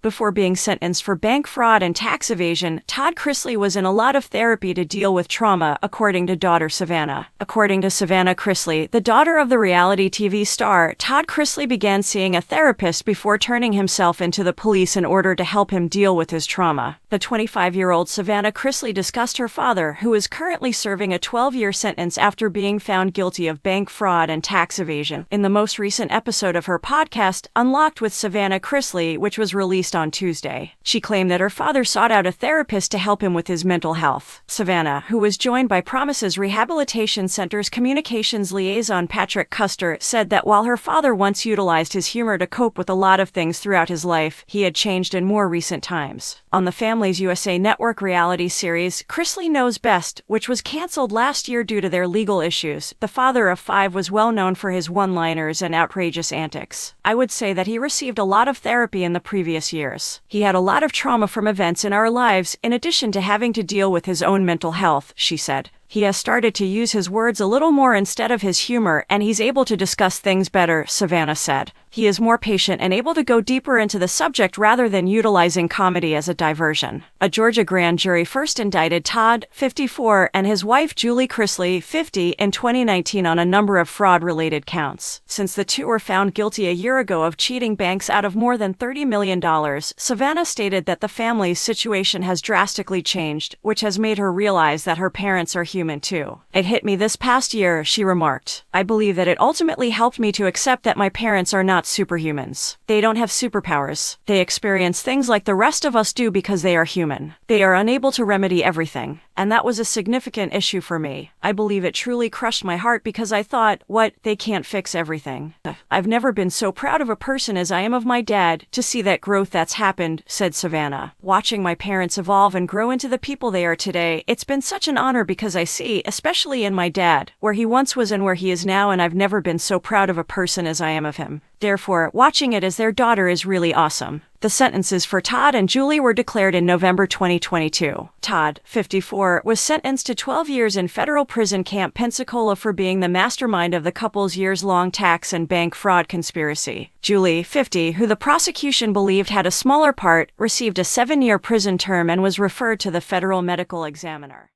Before being sentenced for bank fraud and tax evasion, Todd Chrisley was in a lot of therapy to deal with trauma, according to daughter Savannah. According to Savannah Chrisley, the daughter of the reality TV star, Todd Chrisley began seeing a therapist before turning himself into the police in order to help him deal with his trauma. The 25-year-old Savannah Chrisley discussed her father, who is currently serving a 12-year sentence after being found guilty of bank fraud and tax evasion, in the most recent episode of her podcast, Unlocked with Savannah Chrisley, which was released on Tuesday. She claimed that her father sought out a therapist to help him with his mental health. Savannah, who was joined by Promises Rehabilitation Center's communications liaison Patrick Custer, said that while her father once utilized his humor to cope with a lot of things throughout his life, he had changed in more recent times. On the Family's USA Network reality series, Chrisley Knows Best, which was canceled last year due to their legal issues, the father of 5 was well known for his one-liners and outrageous antics. I would say that he received a lot of therapy in the previous years. He had a lot of trauma from events in our lives, in addition to having to deal with his own mental health, she said. He has started to use his words a little more instead of his humor, and he's able to discuss things better, Savannah said. He is more patient and able to go deeper into the subject rather than utilizing comedy as a diversion. A Georgia grand jury first indicted Todd, 54, and his wife Julie Chrisley, 50, in 2019 on a number of fraud-related counts. Since the two were found guilty a year ago of cheating banks out of more than $30 million, Savannah stated that the family's situation has drastically changed, which has made her realize that her parents are human too. It hit me this past year, she remarked. I believe that it ultimately helped me to accept that my parents are not superhumans. They don't have superpowers. They experience things like the rest of us do because they are human. They are unable to remedy everything. And that was a significant issue for me. I believe it truly crushed my heart because I thought, what, they can't fix everything. I've never been so proud of a person as I am of my dad, to see that growth that's happened, said Savannah. Watching my parents evolve and grow into the people they are today, it's been such an honor because I see, especially in my dad, where he once was and where he is now, and I've never been so proud of a person as I am of him. Therefore, watching it as their daughter is really awesome. The sentences for Todd and Julie were declared in November 2022. Todd, 54, was sentenced to 12 years in federal prison Camp Pensacola for being the mastermind of the couple's years-long tax and bank fraud conspiracy. Julie, 50, who the prosecution believed had a smaller part, received a 7-year prison term and was referred to the federal medical examiner.